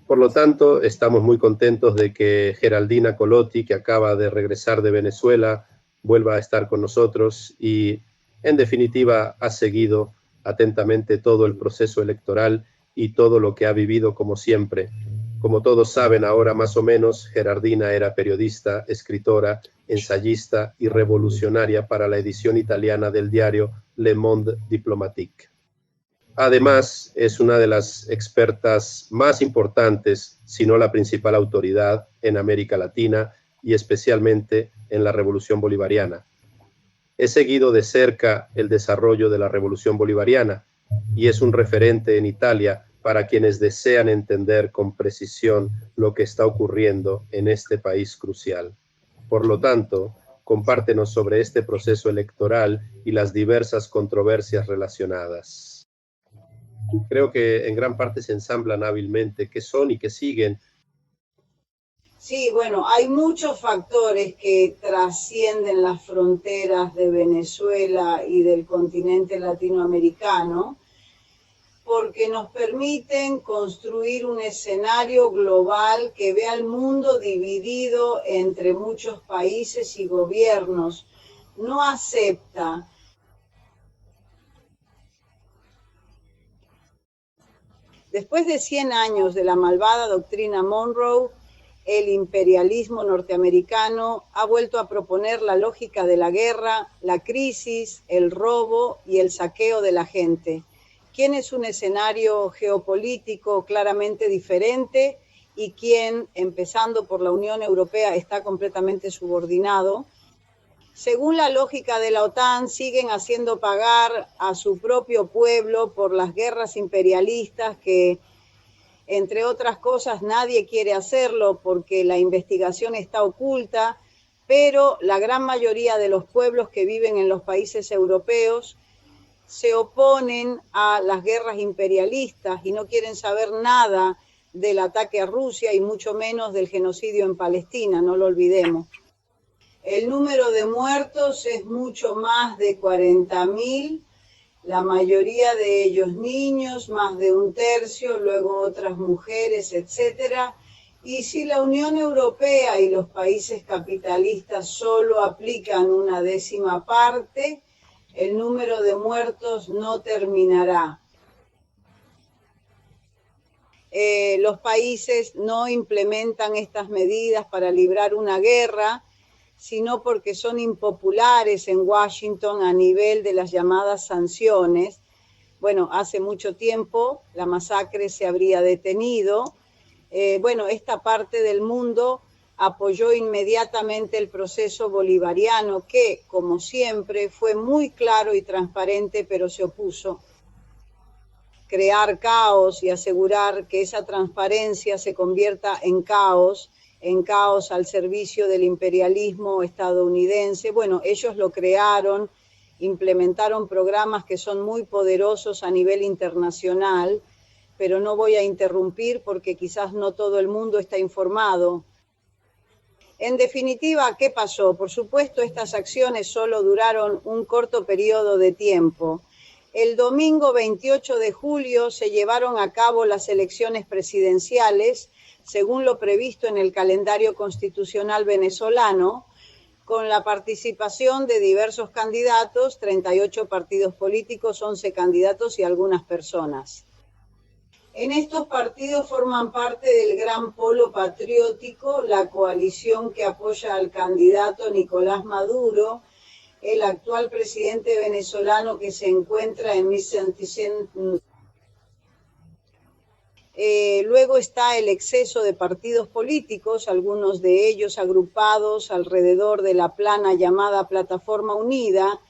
Por lo tanto, estamos muy contentos de que Geraldina Colotti, que acaba de regresar de Venezuela, vuelva a estar con nosotros y, en definitiva, ha seguido atentamente todo el proceso electoral y todo lo que ha vivido como siempre. Como todos saben ahora más o menos, Geraldina era periodista, escritora, ensayista y revolucionaria para la edición italiana del diario Le Monde Diplomatique. Además, es una de las expertas más importantes, si no la principal autoridad en América Latina y especialmente en la Revolución Bolivariana. He seguido de cerca el desarrollo de la Revolución Bolivariana y es un referente en Italia para quienes desean entender con precisión lo que está ocurriendo en este país crucial. Por lo tanto, compártenos sobre este proceso electoral y las diversas controversias relacionadas. Creo que en gran parte se ensamblan hábilmente qué son y qué siguen. Sí, bueno, hay muchos factores que trascienden las fronteras de Venezuela y del continente latinoamericano, porque nos permiten construir un escenario global que vea al mundo dividido entre muchos países y gobiernos. No acepta Después de 100 años de la malvada doctrina Monroe, el imperialismo norteamericano ha vuelto a proponer la lógica de la guerra, la crisis, el robo y el saqueo de la gente. ¿Quién es un escenario geopolítico claramente diferente y quién, empezando por la Unión Europea, está completamente subordinado? Según la lógica de la OTAN, siguen haciendo pagar a su propio pueblo por las guerras imperialistas que, entre otras cosas, nadie quiere hacerlo porque la investigación está oculta, pero la gran mayoría de los pueblos que viven en los países europeos se oponen a las guerras imperialistas y no quieren saber nada del ataque a Rusia y mucho menos del genocidio en Palestina, no lo olvidemos. El número de muertos es mucho más de 40.000, la mayoría de ellos niños, más de un tercio, luego otras mujeres, etcétera. Y si la Unión Europea y los países capitalistas solo aplican una décima parte, el número de muertos no terminará. Los países no implementan estas medidas para librar una guerra, sino porque son impopulares en Washington a nivel de las llamadas sanciones. Bueno, hace mucho tiempo la masacre se habría detenido. Esta parte del mundo apoyó inmediatamente el proceso bolivariano, que, como siempre, fue muy claro y transparente, pero se opuso. Crear caos y asegurar que esa transparencia se convierta en caos al servicio del imperialismo estadounidense. Bueno, ellos lo crearon, implementaron programas que son muy poderosos a nivel internacional, pero no voy a interrumpir porque quizás no todo el mundo está informado. En definitiva, ¿qué pasó? Por supuesto, estas acciones solo duraron un corto periodo de tiempo. El domingo 28 de julio se llevaron a cabo las elecciones presidenciales, según lo previsto en el calendario constitucional venezolano, con la participación de diversos candidatos, 38 partidos políticos, 11 candidatos y algunas personas. En estos partidos forman parte del gran polo patriótico, la coalición que apoya al candidato Nicolás Maduro, el actual presidente venezolano que se encuentra en luego está el exceso de partidos políticos, algunos de ellos agrupados alrededor de la plana llamada Plataforma Unida,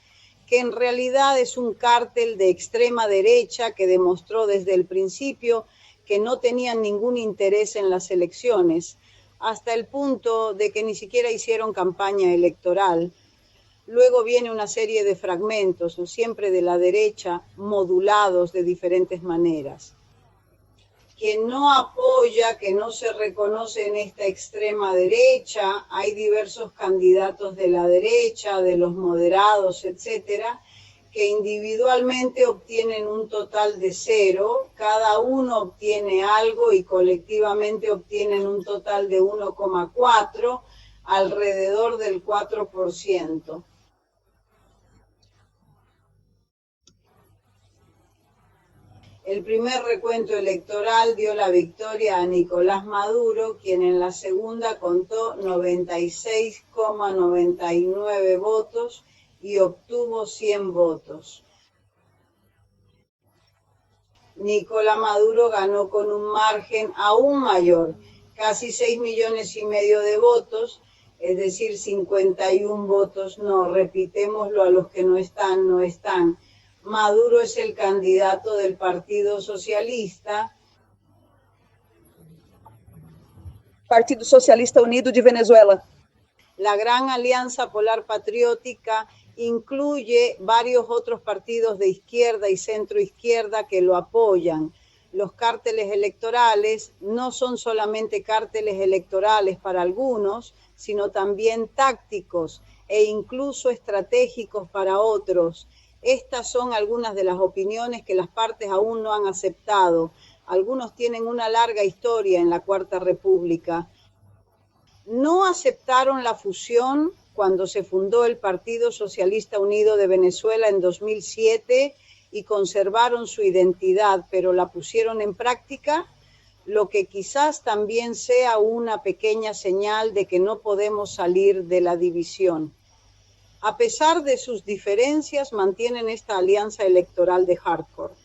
que en realidad es un cártel de extrema derecha que demostró desde el principio que no tenían ningún interés en las elecciones, hasta el punto de que ni siquiera hicieron campaña electoral. Luego viene una serie de fragmentos, siempre de la derecha, modulados de diferentes maneras. Quien no apoya, que no se reconoce en esta extrema derecha, hay diversos candidatos de la derecha, de los moderados, etcétera, que individualmente obtienen un total de 0, cada uno obtiene algo y colectivamente obtienen un total de 1,4, alrededor del 4%. El primer recuento electoral dio la victoria a Nicolás Maduro, quien en la segunda contó 96,99 votos y obtuvo 100 votos. Nicolás Maduro ganó con un margen aún mayor, casi 6,5 millones de votos, es decir, 51 votos no, repitémoslo a los que no están. Maduro es el candidato del Partido Socialista. Partido Socialista Unido de Venezuela. La Gran Alianza Polar Patriótica incluye varios otros partidos de izquierda y centroizquierda que lo apoyan. Los cárteles electorales no son solamente cárteles electorales para algunos, sino también tácticos e incluso estratégicos para otros. Estas son algunas de las opiniones que las partes aún no han aceptado. Algunos tienen una larga historia en la Cuarta República. No aceptaron la fusión cuando se fundó el Partido Socialista Unido de Venezuela en 2007 y conservaron su identidad, pero la pusieron en práctica, lo que quizás también sea una pequeña señal de que no podemos salir de la división. A pesar de sus diferencias, mantienen esta alianza electoral de hardcore.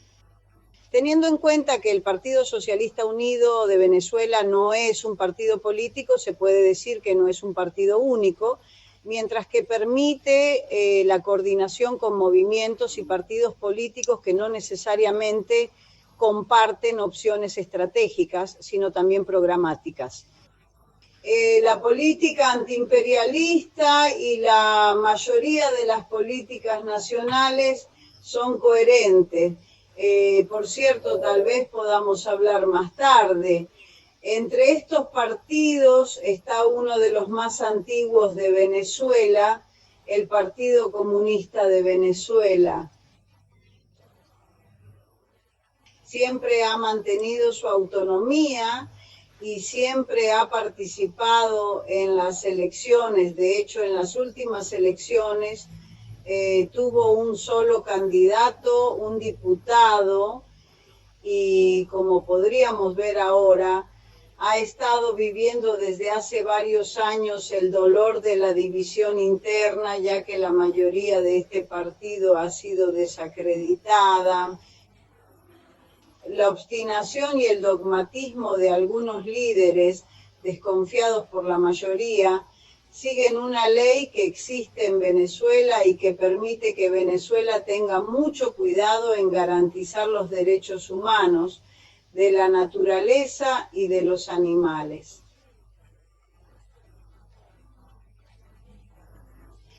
Teniendo en cuenta que el Partido Socialista Unido de Venezuela no es un partido político, se puede decir que no es un partido único, mientras que permite la coordinación con movimientos y partidos políticos que no necesariamente comparten opciones estratégicas, sino también programáticas. La política antiimperialista y la mayoría de las políticas nacionales son coherentes. Por cierto, tal vez podamos hablar más tarde. Entre estos partidos está uno de los más antiguos de Venezuela, el Partido Comunista de Venezuela. Siempre ha mantenido su autonomía y siempre ha participado en las elecciones. De hecho, en las últimas elecciones tuvo un solo candidato, un diputado, y como podríamos ver ahora, ha estado viviendo desde hace varios años el dolor de la división interna, ya que la mayoría de este partido ha sido desacreditada. La obstinación y el dogmatismo de algunos líderes, desconfiados por la mayoría, siguen una ley que existe en Venezuela y que permite que Venezuela tenga mucho cuidado en garantizar los derechos humanos de la naturaleza y de los animales.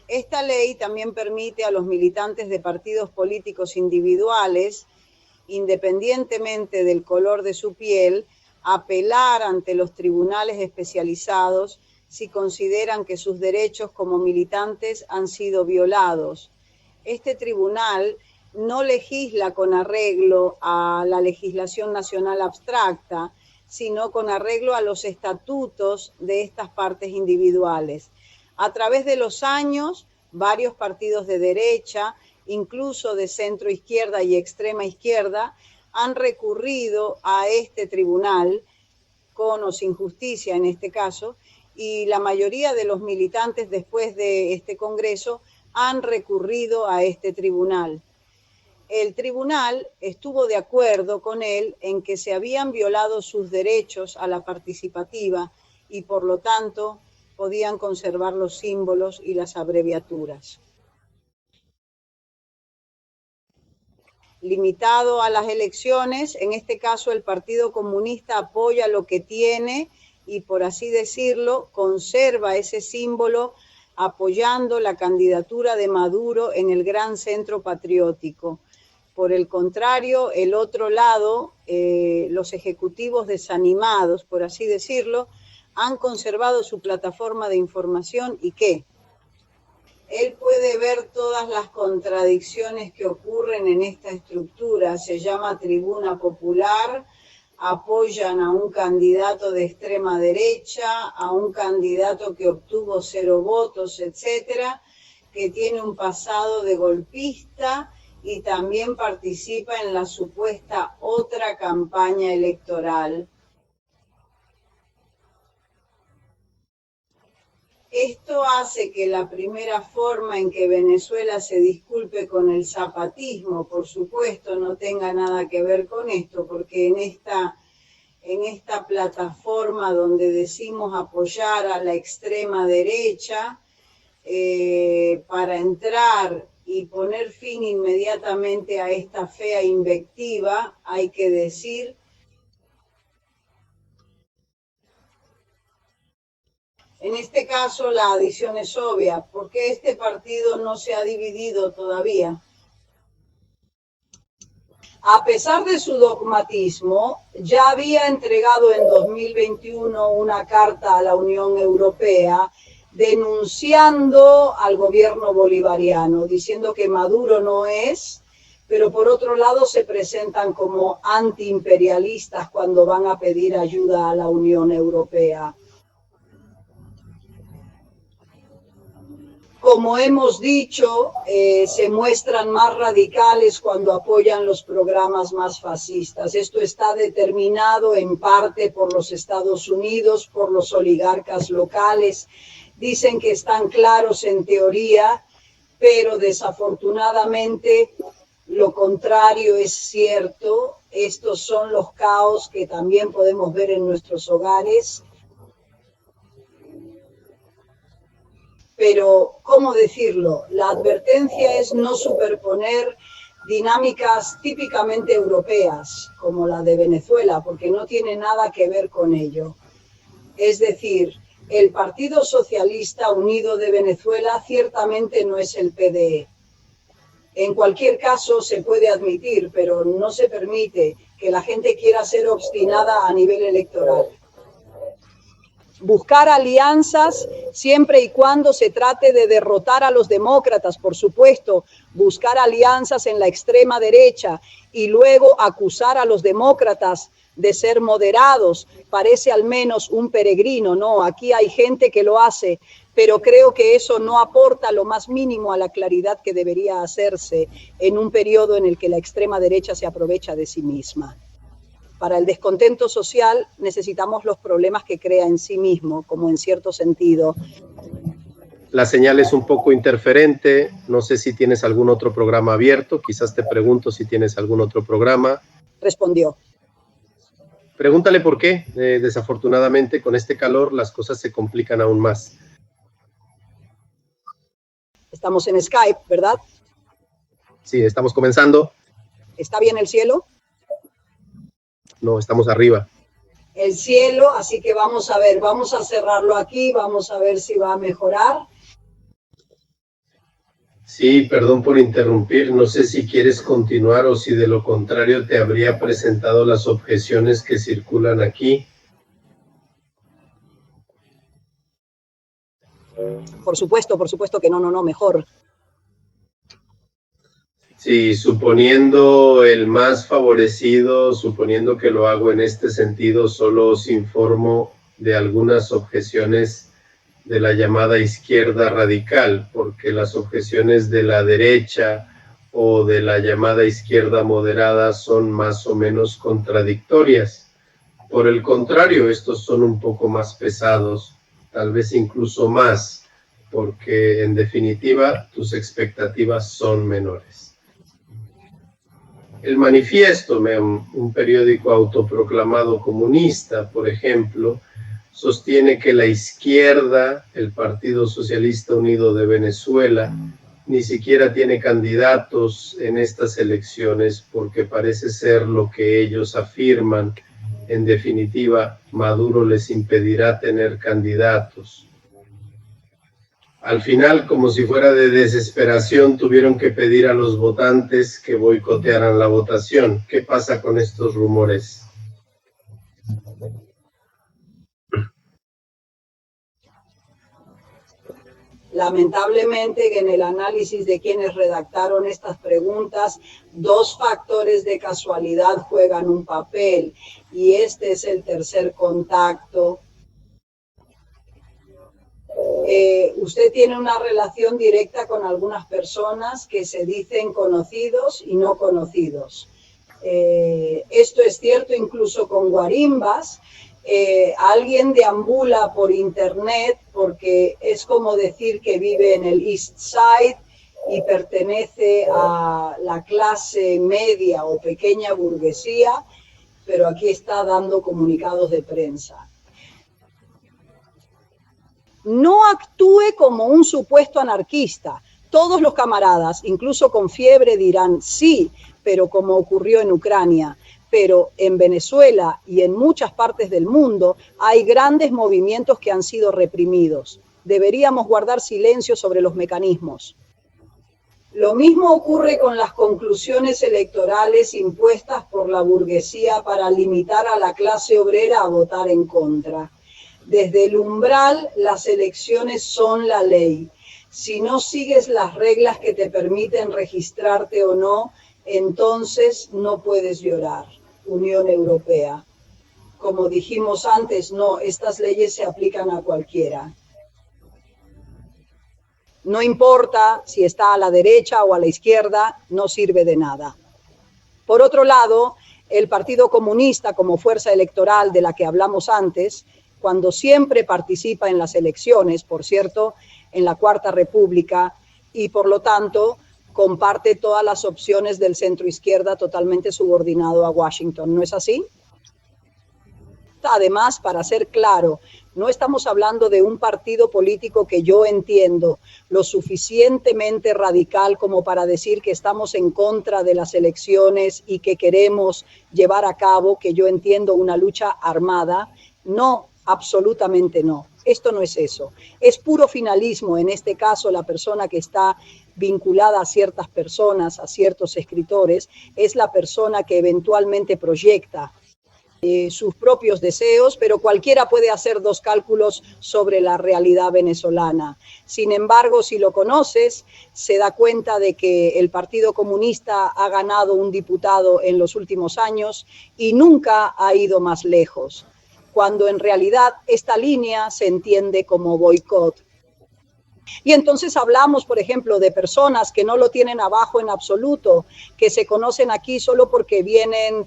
Esta ley también permite a los militantes de partidos políticos individuales, independientemente del color de su piel, apelar ante los tribunales especializados si consideran que sus derechos como militantes han sido violados. Este tribunal no legisla con arreglo a la legislación nacional abstracta, sino con arreglo a los estatutos de estas partes individuales. A través de los años, varios partidos de derecha, incluso de centro izquierda y extrema izquierda, han recurrido a este tribunal, con o sin justicia en este caso, y la mayoría de los militantes después de este Congreso han recurrido a este tribunal. El tribunal estuvo de acuerdo con él en que se habían violado sus derechos a la participativa y por lo tanto podían conservar los símbolos y las abreviaturas. Limitado a las elecciones, en este caso el Partido Comunista apoya lo que tiene y, por así decirlo, conserva ese símbolo apoyando la candidatura de Maduro en el Gran Centro Patriótico. Por el contrario, el otro lado, los ejecutivos desanimados, por así decirlo, han conservado su plataforma de información y ¿qué? Él puede ver todas las contradicciones que ocurren en esta estructura. Se llama Tribuna Popular, apoyan a un candidato de extrema derecha, a un candidato que obtuvo 0 votos, etcétera, que tiene un pasado de golpista y también participa en la supuesta otra campaña electoral. Esto hace que la primera forma en que Venezuela se disculpe con el zapatismo, por supuesto, no tenga nada que ver con esto, porque en esta plataforma donde decimos apoyar a la extrema derecha, para entrar y poner fin inmediatamente a esta fea invectiva, hay que decir en este caso la adición es obvia, porque este partido no se ha dividido todavía. A pesar de su dogmatismo, ya había entregado en 2021 una carta a la Unión Europea denunciando al gobierno bolivariano, diciendo que Maduro no es, pero por otro lado se presentan como antiimperialistas cuando van a pedir ayuda a la Unión Europea. Como hemos dicho, se muestran más radicales cuando apoyan los programas más fascistas. Esto está determinado en parte por los Estados Unidos, por los oligarcas locales. Dicen que están claros en teoría, pero desafortunadamente lo contrario es cierto. Estos son los caos que también podemos ver en nuestros hogares. Pero, ¿cómo decirlo? La advertencia es no superponer dinámicas típicamente europeas, como la de Venezuela, porque no tiene nada que ver con ello. Es decir, el Partido Socialista Unido de Venezuela ciertamente no es el PDE. En cualquier caso se puede admitir, pero no se permite que la gente quiera ser obstinada a nivel electoral. Buscar alianzas siempre y cuando se trate de derrotar a los demócratas, por supuesto, buscar alianzas en la extrema derecha y luego acusar a los demócratas de ser moderados, parece al menos un peregrino, ¿no? Aquí hay gente que lo hace, pero creo que eso no aporta lo más mínimo a la claridad que debería hacerse en un periodo en el que la extrema derecha se aprovecha de sí misma. Para el descontento social necesitamos los problemas que crea en sí mismo, como en cierto sentido. La señal es un poco interferente, no sé si tienes algún otro programa abierto, quizás te pregunto si tienes algún otro programa. Respondió. Pregúntale por qué, desafortunadamente con este calor las cosas se complican aún más. Estamos en Skype, ¿verdad? Sí, estamos comenzando. ¿Está bien el cielo? No, estamos arriba. El cielo, así que vamos a ver, vamos a cerrarlo aquí, vamos a ver si va a mejorar. Sí, perdón por interrumpir, no sé si quieres continuar o si de lo contrario te habría presentado las objeciones que circulan aquí. Por supuesto que no, mejor. Sí, suponiendo el más favorecido, suponiendo que lo hago en este sentido, solo os informo de algunas objeciones de la llamada izquierda radical, porque las objeciones de la derecha o de la llamada izquierda moderada son más o menos contradictorias. Por el contrario, estos son un poco más pesados, tal vez incluso más, porque en definitiva tus expectativas son menores. El Manifiesto, un periódico autoproclamado comunista, por ejemplo, sostiene que la izquierda, el Partido Socialista Unido de Venezuela, ni siquiera tiene candidatos en estas elecciones porque parece ser lo que ellos afirman. En definitiva, Maduro les impedirá tener candidatos. Al final, como si fuera de desesperación, tuvieron que pedir a los votantes que boicotearan la votación. ¿Qué pasa con estos rumores? Lamentablemente, en el análisis de quienes redactaron estas preguntas, dos factores de casualidad juegan un papel, y este es el tercer contacto. Usted tiene una relación directa con algunas personas que se dicen conocidos y no conocidos. Esto es cierto incluso con guarimbas. Alguien deambula por internet porque es como decir que vive en el East Side y pertenece a la clase media o pequeña burguesía, pero aquí está dando comunicados de prensa. No actúe como un supuesto anarquista. Todos los camaradas, incluso con fiebre, dirán sí, pero como ocurrió en Ucrania. Pero en Venezuela y en muchas partes del mundo hay grandes movimientos que han sido reprimidos. Deberíamos guardar silencio sobre los mecanismos. Lo mismo ocurre con las conclusiones electorales impuestas por la burguesía para limitar a la clase obrera a votar en contra. Desde el umbral, las elecciones son la ley. Si no sigues las reglas que te permiten registrarte o no, entonces no puedes llorar. Unión Europea. Como dijimos antes, no, estas leyes se aplican a cualquiera. No importa si está a la derecha o a la izquierda, no sirve de nada. Por otro lado, el Partido Comunista, como fuerza electoral de la que hablamos antes, cuando siempre participa en las elecciones, por cierto, en la Cuarta República, y por lo tanto comparte todas las opciones del centro-izquierda totalmente subordinado a Washington. ¿No es así? Además, para ser claro, no estamos hablando de un partido político que yo entiendo lo suficientemente radical como para decir que estamos en contra de las elecciones y que queremos llevar a cabo, que yo entiendo, una lucha armada. No, absolutamente no. Esto no es eso. Es puro finalismo. En este caso, la persona que está vinculada a ciertas personas, a ciertos escritores, es la persona que eventualmente proyecta sus propios deseos, pero cualquiera puede hacer dos cálculos sobre la realidad venezolana. Sin embargo, si lo conoces, se da cuenta de que el Partido Comunista ha ganado un diputado en los últimos años y nunca ha ido más lejos, cuando en realidad esta línea se entiende como boicot. Y entonces hablamos, por ejemplo, de personas que no lo tienen abajo en absoluto, que se conocen aquí solo porque vienen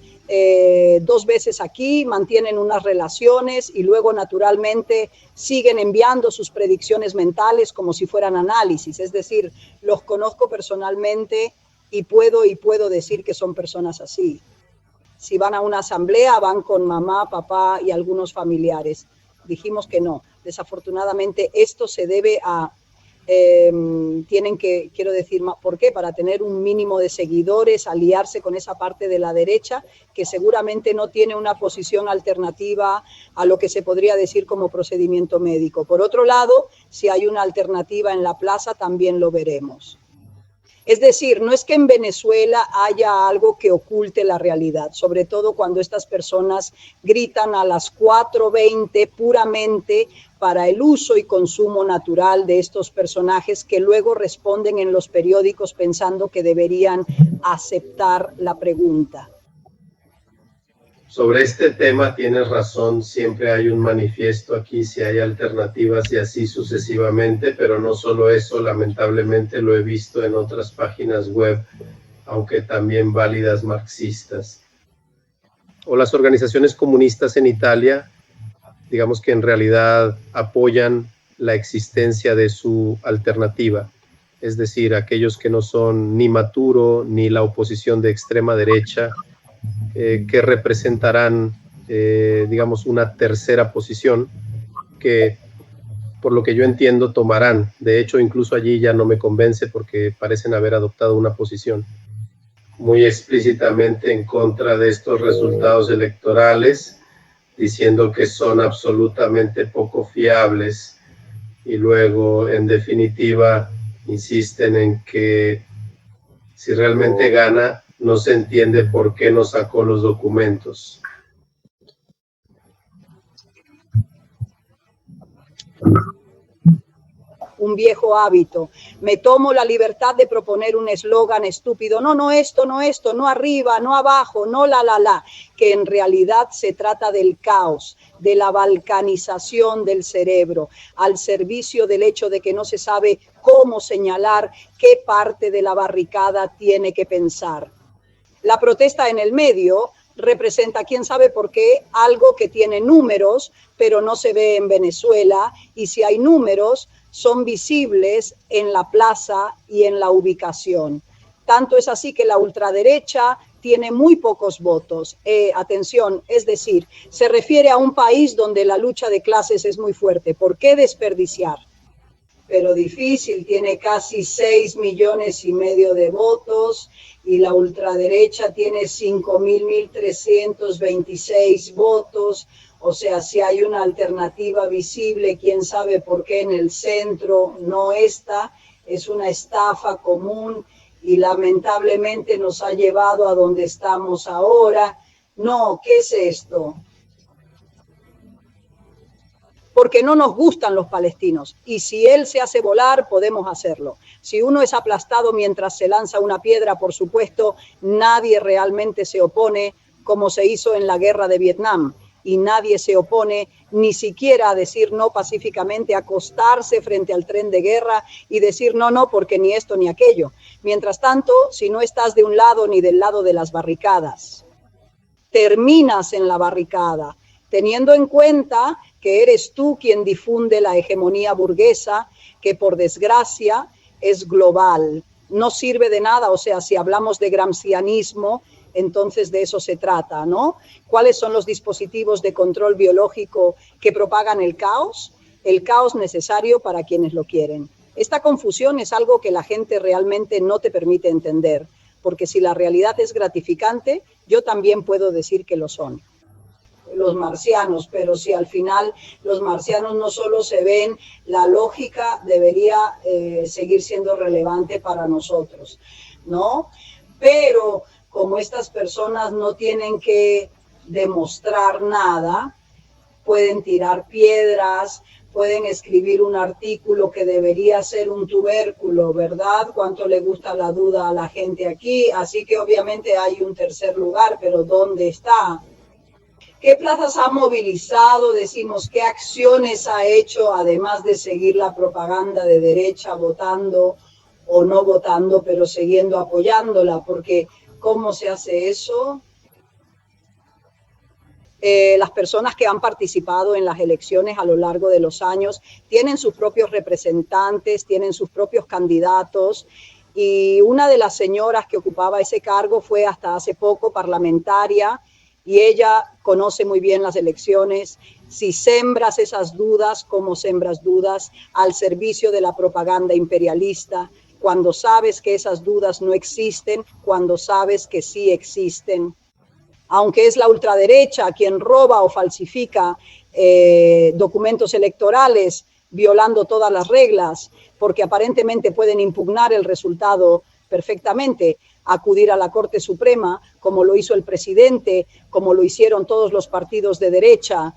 2 veces aquí, mantienen unas relaciones y luego naturalmente siguen enviando sus predicciones mentales como si fueran análisis. Es decir, los conozco personalmente y puedo decir que son personas así. Si van a una asamblea, van con mamá, papá y algunos familiares. Dijimos que no. Desafortunadamente, esto se debe a... tienen que, quiero decir, ¿por qué? Para tener un mínimo de seguidores, aliarse con esa parte de la derecha que seguramente no tiene una posición alternativa a lo que se podría decir como procedimiento médico. Por otro lado, si hay una alternativa en la plaza, también lo veremos. Es decir, no es que en Venezuela haya algo que oculte la realidad, sobre todo cuando estas personas gritan a las 4:20 puramente para el uso y consumo natural de estos personajes que luego responden en los periódicos pensando que deberían aceptar la pregunta. Sobre este tema tienes razón, siempre hay un manifiesto aquí, si hay alternativas y así sucesivamente, pero no solo eso, lamentablemente lo he visto en otras páginas web, aunque también válidas marxistas. O las organizaciones comunistas en Italia, digamos que en realidad apoyan la existencia de su alternativa, es decir, aquellos que no son ni Maduro ni la oposición de extrema derecha, que representarán, digamos, una tercera posición que, por lo que yo entiendo, tomarán. De hecho, incluso allí ya no me convence porque parecen haber adoptado una posición muy explícitamente en contra de estos resultados electorales, diciendo que son absolutamente poco fiables y luego, en definitiva, insisten en que si realmente gana, no se entiende por qué no sacó los documentos. un viejo hábito. Me tomo la libertad de proponer un eslogan estúpido, no, no esto, no esto, no arriba, no abajo, no la, que en realidad se trata del caos, de la balcanización del cerebro, al servicio del hecho de que no se sabe cómo señalar qué parte de la barricada tiene que pensar. La protesta en el medio representa, quién sabe por qué, algo que tiene números, pero no se ve en Venezuela, y si hay números, son visibles en la plaza y en la ubicación. Tanto es así que la ultraderecha tiene muy pocos votos. Atención, es decir, se refiere a un país donde la lucha de clases es muy fuerte. ¿Por qué desperdiciar? Pero difícil, tiene casi 6,5 millones de votos y la ultraderecha tiene 5.326 votos. O sea, si hay una alternativa visible, quién sabe por qué en el centro no está, es una estafa común y lamentablemente nos ha llevado a donde estamos ahora. No, ¿qué es esto? Porque no nos gustan los palestinos, y si él se hace volar, podemos hacerlo. Si uno es aplastado mientras se lanza una piedra, por supuesto, nadie realmente se opone, como se hizo en la guerra de Vietnam, y nadie se opone ni siquiera a decir no pacíficamente, acostarse frente al tren de guerra y decir no, no, porque ni esto ni aquello. Mientras tanto, si no estás de un lado ni del lado de las barricadas, terminas en la barricada, teniendo en cuenta que eres tú quien difunde la hegemonía burguesa, que por desgracia es global. No sirve de nada, o sea, si hablamos de gramscianismo, entonces de eso se trata, ¿no? ¿Cuáles son los dispositivos de control biológico que propagan el caos? El caos necesario para quienes lo quieren. Esta confusión es algo que la gente realmente no te permite entender, porque si la realidad es gratificante, yo también puedo decir que lo son. Los marcianos, pero si al final los marcianos no solo se ven, la lógica debería seguir siendo relevante para nosotros, ¿no? Pero como estas personas no tienen que demostrar nada, pueden tirar piedras, pueden escribir un artículo que debería ser un tubérculo, ¿verdad? ¿Cuánto le gusta la duda a la gente aquí? Así que obviamente hay un tercer lugar, pero ¿dónde está? ¿Qué plazas ha movilizado? Decimos, ¿qué acciones ha hecho, además de seguir la propaganda de derecha, votando o no votando, pero siguiendo apoyándola? Porque, ¿cómo se hace eso? Las personas que han participado en las elecciones a lo largo de los años tienen sus propios representantes, tienen sus propios candidatos, y una de las señoras que ocupaba ese cargo fue hasta hace poco parlamentaria, y ella conoce muy bien las elecciones. Si sembras esas dudas, ¿cómo sembras dudas? Al servicio de la propaganda imperialista, cuando sabes que esas dudas no existen, cuando sabes que sí existen. Aunque es la ultraderecha quien roba o falsifica documentos electorales, violando todas las reglas, porque aparentemente pueden impugnar el resultado perfectamente, acudir a la Corte Suprema, como lo hizo el presidente, como lo hicieron todos los partidos de derecha,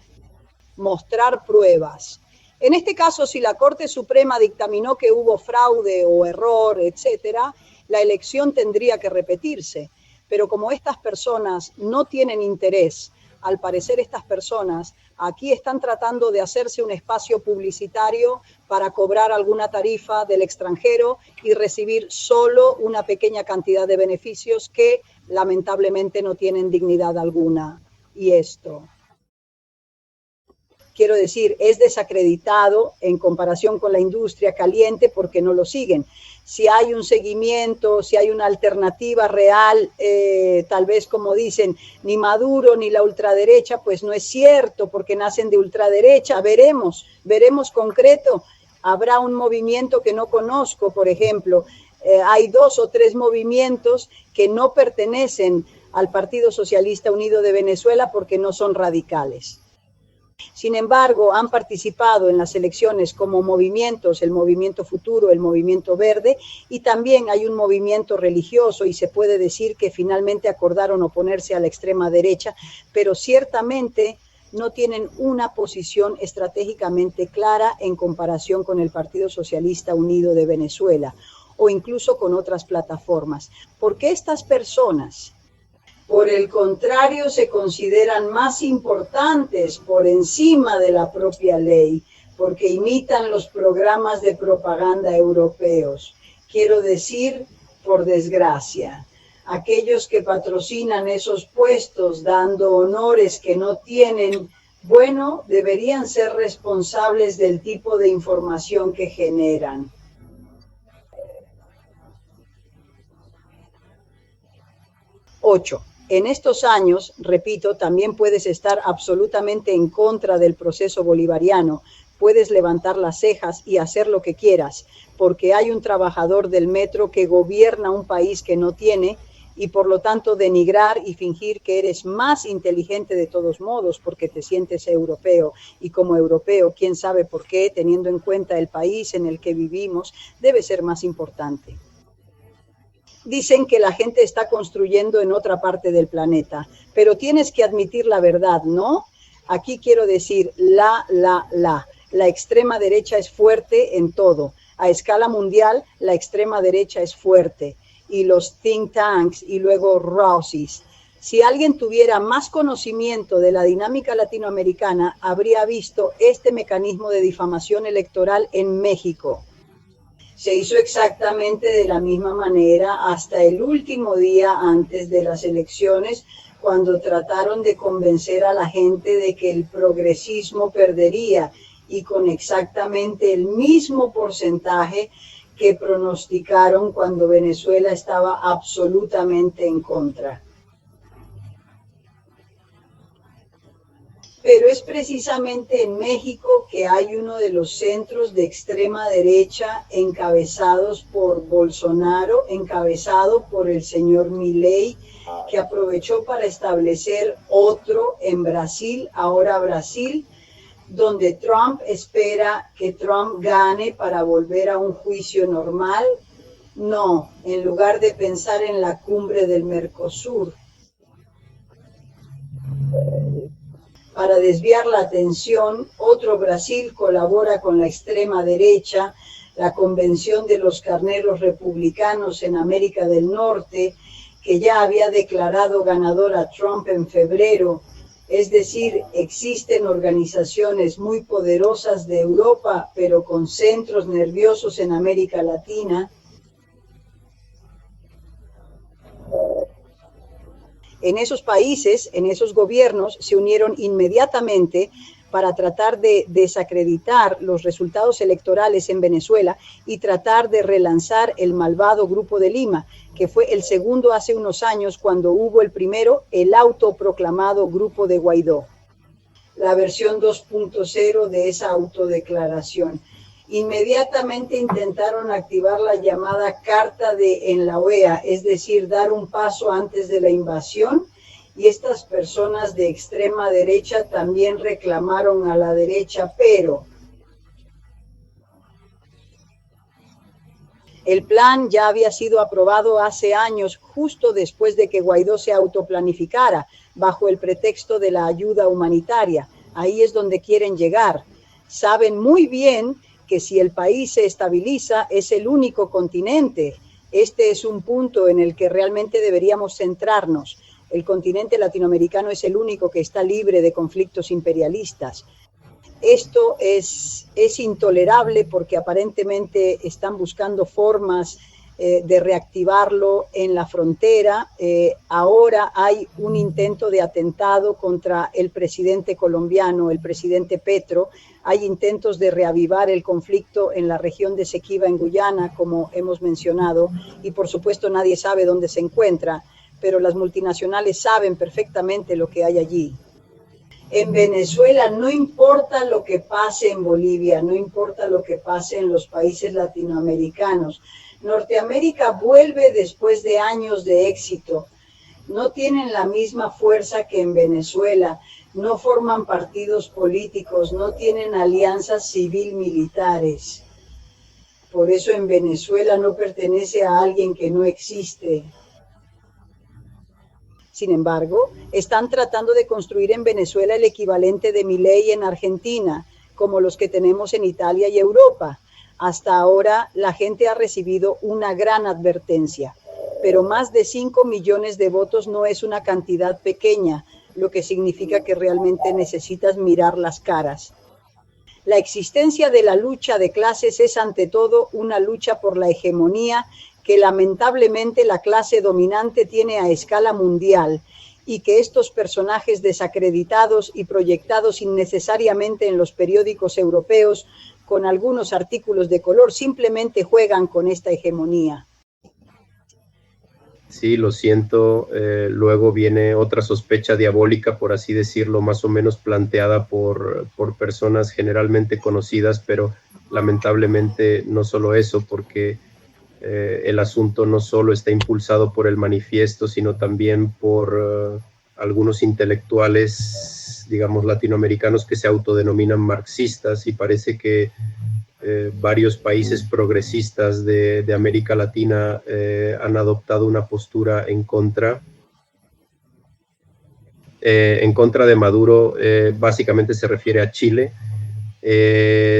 mostrar pruebas. En este caso, si la Corte Suprema dictaminó que hubo fraude o error, etcétera, la elección tendría que repetirse. Pero como estas personas no tienen interés, al parecer estas personas aquí están tratando de hacerse un espacio publicitario para cobrar alguna tarifa del extranjero y recibir solo una pequeña cantidad de beneficios que lamentablemente no tienen dignidad alguna. Y esto, quiero decir, es desacreditado en comparación con la industria caliente porque no lo siguen. Si hay un seguimiento, si hay una alternativa real, tal vez como dicen, ni Maduro ni la ultraderecha, pues no es cierto porque nacen de ultraderecha. Veremos concreto. Habrá un movimiento que no conozco, por ejemplo. Hay 2 o 3 movimientos que no pertenecen al Partido Socialista Unido de Venezuela porque no son radicales. Sin embargo, han participado en las elecciones como movimientos, el Movimiento Futuro, el Movimiento Verde, y también hay un movimiento religioso, y se puede decir que finalmente acordaron oponerse a la extrema derecha, pero ciertamente no tienen una posición estratégicamente clara en comparación con el Partido Socialista Unido de Venezuela o incluso con otras plataformas. ¿Por qué estas personas, por el contrario, se consideran más importantes por encima de la propia ley? Porque imitan los programas de propaganda europeos. Quiero decir, por desgracia, aquellos que patrocinan esos puestos dando honores que no tienen, bueno, deberían ser responsables del tipo de información que generan. Ocho. En estos años, repito, también puedes estar absolutamente en contra del proceso bolivariano, puedes levantar las cejas y hacer lo que quieras, porque hay un trabajador del metro que gobierna un país que no tiene, y por lo tanto denigrar y fingir que eres más inteligente de todos modos porque te sientes europeo, y como europeo, quién sabe por qué, teniendo en cuenta el país en el que vivimos, debe ser más importante. Dicen que la gente está construyendo en otra parte del planeta, pero tienes que admitir la verdad, ¿no? Aquí quiero decir la extrema derecha es fuerte en todo. A escala mundial, la extrema derecha es fuerte. Y los think tanks y luego Rossis. Si alguien tuviera más conocimiento de la dinámica latinoamericana, habría visto este mecanismo de difamación electoral en México. Se hizo exactamente de la misma manera hasta el último día antes de las elecciones, cuando trataron de convencer a la gente de que el progresismo perdería, y con exactamente el mismo porcentaje que pronosticaron cuando Venezuela estaba absolutamente en contra. Pero es precisamente en México que hay uno de los centros de extrema derecha encabezados por Bolsonaro, encabezado por el señor Milei, que aprovechó para establecer otro en Brasil, ahora Brasil, donde Trump espera que Trump gane para volver a un juicio normal. No, en lugar de pensar en la cumbre del Mercosur. Para desviar la atención, otro Brasil colabora con la extrema derecha, la Convención de los Carneros Republicanos en América del Norte, que ya había declarado ganador a Trump en febrero. Es decir, existen organizaciones muy poderosas de Europa, pero con centros nerviosos en América Latina. En esos países, en esos gobiernos, se unieron inmediatamente para tratar de desacreditar los resultados electorales en Venezuela y tratar de relanzar el malvado Grupo de Lima, que fue el segundo hace unos años cuando hubo el primero, el autoproclamado Grupo de Guaidó. La versión 2.0 de esa autodeclaración. Inmediatamente intentaron activar la llamada Carta en la OEA, es decir, dar un paso antes de la invasión, y estas personas de extrema derecha también reclamaron a la derecha, pero el plan ya había sido aprobado hace años, justo después de que Guaidó se autoplanificara, bajo el pretexto de la ayuda humanitaria. Ahí es donde quieren llegar. Saben muy bien que si el país se estabiliza, es el único continente. Este es un punto en el que realmente deberíamos centrarnos. El continente latinoamericano es el único que está libre de conflictos imperialistas. Esto es intolerable porque aparentemente están buscando formas de reactivarlo en la frontera. Ahora hay un intento de atentado contra el presidente colombiano, el presidente Petro. Hay intentos de reavivar el conflicto en la región de Esequiba, en Guyana, como hemos mencionado, y por supuesto nadie sabe dónde se encuentra, pero las multinacionales saben perfectamente lo que hay allí. En Venezuela no importa lo que pase en Bolivia, no importa lo que pase en los países latinoamericanos. Norteamérica vuelve después de años de éxito. No tienen la misma fuerza que en Venezuela, no forman partidos políticos, no tienen alianzas civil-militares. Por eso en Venezuela no pertenece a alguien que no existe. Sin embargo, están tratando de construir en Venezuela el equivalente de Milei en Argentina, como los que tenemos en Italia y Europa. Hasta ahora, la gente ha recibido una gran advertencia, pero más de 5 millones de votos no es una cantidad pequeña, lo que significa que realmente necesitas mirar las caras. La existencia de la lucha de clases es ante todo una lucha por la hegemonía que lamentablemente la clase dominante tiene a escala mundial y que estos personajes desacreditados y proyectados innecesariamente en los periódicos europeos con algunos artículos de color simplemente juegan con esta hegemonía. Sí, lo siento. Luego viene otra sospecha diabólica, por así decirlo, más o menos planteada por personas generalmente conocidas, pero lamentablemente no solo eso, porque el asunto no solo está impulsado por el manifiesto, sino también por algunos intelectuales, digamos, latinoamericanos que se autodenominan marxistas, y parece que varios países progresistas de América Latina han adoptado una postura en contra de Maduro. Básicamente se refiere a Chile.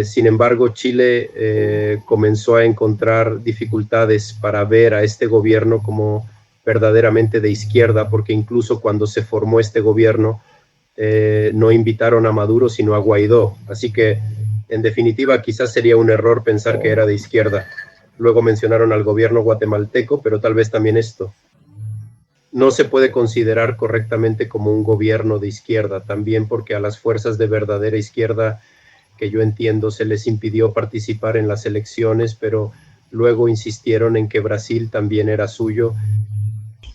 Sin embargo, Chile comenzó a encontrar dificultades para ver a este gobierno como verdaderamente de izquierda, porque incluso cuando se formó este gobierno no invitaron a Maduro sino a Guaidó. Así que, en definitiva, quizás sería un error pensar que era de izquierda. Luego mencionaron al gobierno guatemalteco, pero tal vez también esto no se puede considerar correctamente como un gobierno de izquierda, también porque a las fuerzas de verdadera izquierda, que yo entiendo, se les impidió participar en las elecciones, pero luego insistieron en que Brasil también era suyo.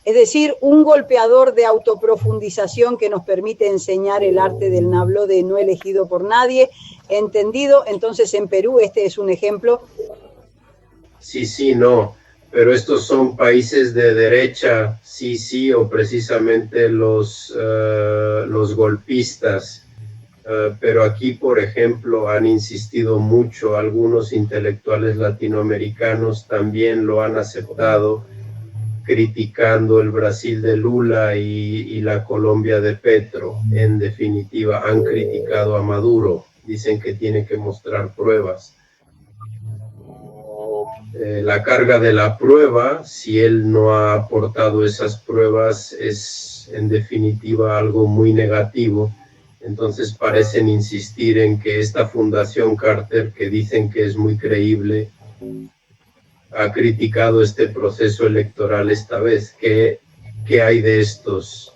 Es decir, un golpeador de autoprofundización que nos permite enseñar el arte del nablo de no elegido por nadie. ¿Entendido? Entonces, en Perú este es un ejemplo. Sí, no, pero estos son países de derecha, sí, o precisamente los golpistas. Pero aquí, por ejemplo, han insistido mucho, algunos intelectuales latinoamericanos también lo han aceptado, criticando el Brasil de Lula y la Colombia de Petro. En definitiva, han criticado a Maduro, dicen que tiene que mostrar pruebas. La carga de la prueba, si él no ha aportado esas pruebas, es en definitiva algo muy negativo. Entonces parecen insistir en que esta Fundación Carter, que dicen que es muy creíble, ha criticado este proceso electoral esta vez. ¿Qué hay de estos?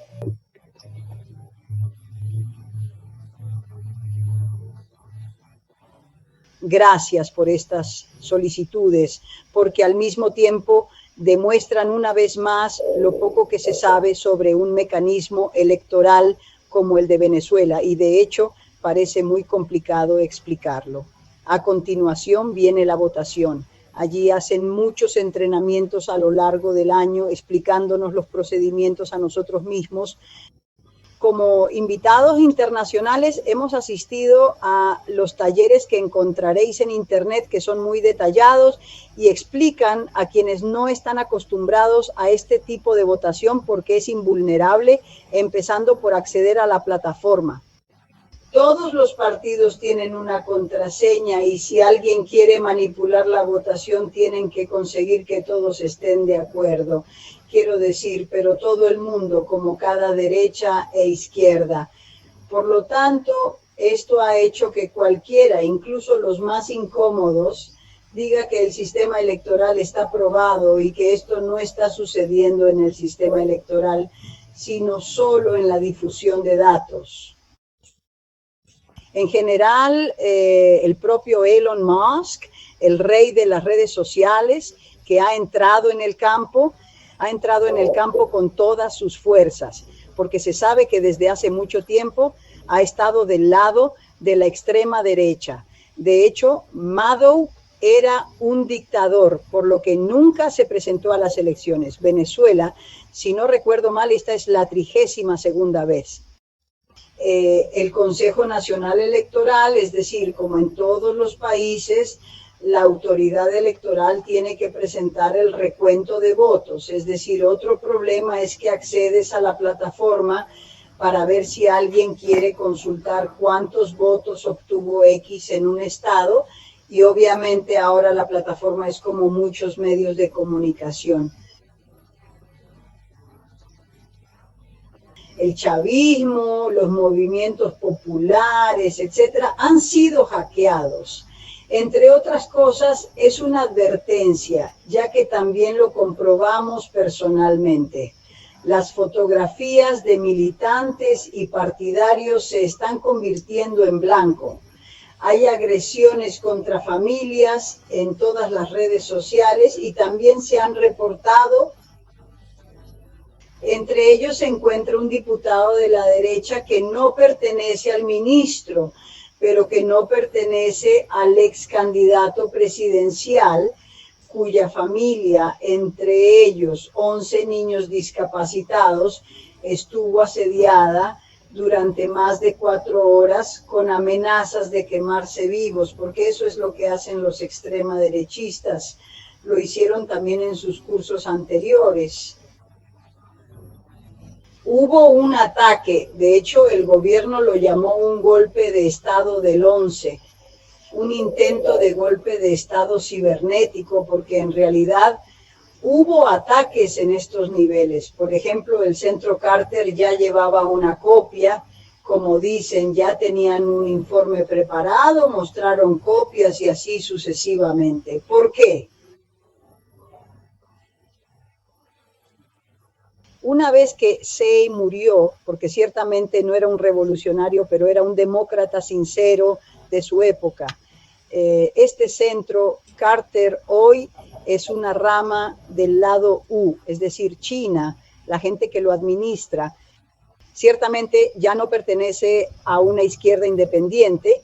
Gracias por estas solicitudes, porque al mismo tiempo demuestran una vez más lo poco que se sabe sobre un mecanismo electoral como el de Venezuela, y de hecho parece muy complicado explicarlo. A continuación viene la votación. Allí hacen muchos entrenamientos a lo largo del año explicándonos los procedimientos a nosotros mismos. Como invitados internacionales hemos asistido a los talleres que encontraréis en internet, que son muy detallados y explican a quienes no están acostumbrados a este tipo de votación porque es invulnerable, empezando por acceder a la plataforma. Todos los partidos tienen una contraseña y si alguien quiere manipular la votación tienen que conseguir que todos estén de acuerdo. Quiero decir, pero todo el mundo, como cada derecha e izquierda. Por lo tanto, esto ha hecho que cualquiera, incluso los más incómodos, diga que el sistema electoral está probado y que esto no está sucediendo en el sistema electoral, sino solo en la difusión de datos. En general, el propio Elon Musk, el rey de las redes sociales, que ha entrado en el campo con todas sus fuerzas, porque se sabe que desde hace mucho tiempo ha estado del lado de la extrema derecha. De hecho, Maduro era un dictador, por lo que nunca se presentó a las elecciones. Venezuela, si no recuerdo mal, esta es la 32ª vez. El Consejo Nacional Electoral, es decir, como en todos los países, la autoridad electoral tiene que presentar el recuento de votos. Es decir, otro problema es que accedes a la plataforma para ver si alguien quiere consultar cuántos votos obtuvo X en un estado, y obviamente ahora la plataforma es como muchos medios de comunicación. El chavismo, los movimientos populares, etcétera, han sido hackeados. Entre otras cosas, es una advertencia, ya que también lo comprobamos personalmente. Las fotografías de militantes y partidarios se están convirtiendo en blanco. Hay agresiones contra familias en todas las redes sociales y también se han reportado. Entre ellos se encuentra un diputado de la derecha que no pertenece al ministro, pero que no pertenece al ex candidato presidencial, cuya familia, entre ellos 11 niños discapacitados, estuvo asediada durante más de 4 horas con amenazas de quemarse vivos, porque eso es lo que hacen los extremaderechistas. Lo hicieron también en sus cursos anteriores. Hubo un ataque, de hecho el gobierno lo llamó un golpe de Estado del 11, un intento de golpe de Estado cibernético, porque en realidad hubo ataques en estos niveles. Por ejemplo, el Centro Carter ya llevaba una copia, como dicen, ya tenían un informe preparado, mostraron copias y así sucesivamente. ¿Por qué? Una vez que Say murió, porque ciertamente no era un revolucionario, pero era un demócrata sincero de su época, este centro Carter hoy es una rama del lado U, es decir, China, la gente que lo administra, ciertamente ya no pertenece a una izquierda independiente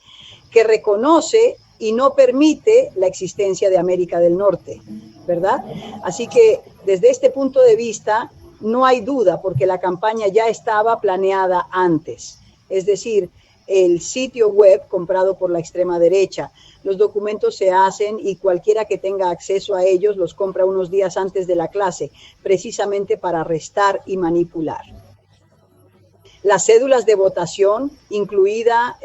que reconoce y no permite la existencia de América del Norte, ¿verdad? Así que desde este punto de vista no hay duda, porque la campaña ya estaba planeada antes, es decir, el sitio web comprado por la extrema derecha, los documentos se hacen y cualquiera que tenga acceso a ellos los compra unos días antes de la clase, precisamente para arrestar y manipular. Las cédulas de votación, incluida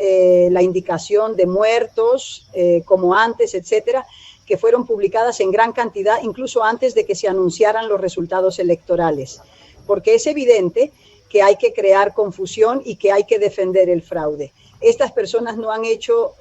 la indicación de muertos, como antes, etcétera, que fueron publicadas en gran cantidad, incluso antes de que se anunciaran los resultados electorales, porque es evidente que hay que crear confusión y que hay que defender el fraude. Estas personas no han hecho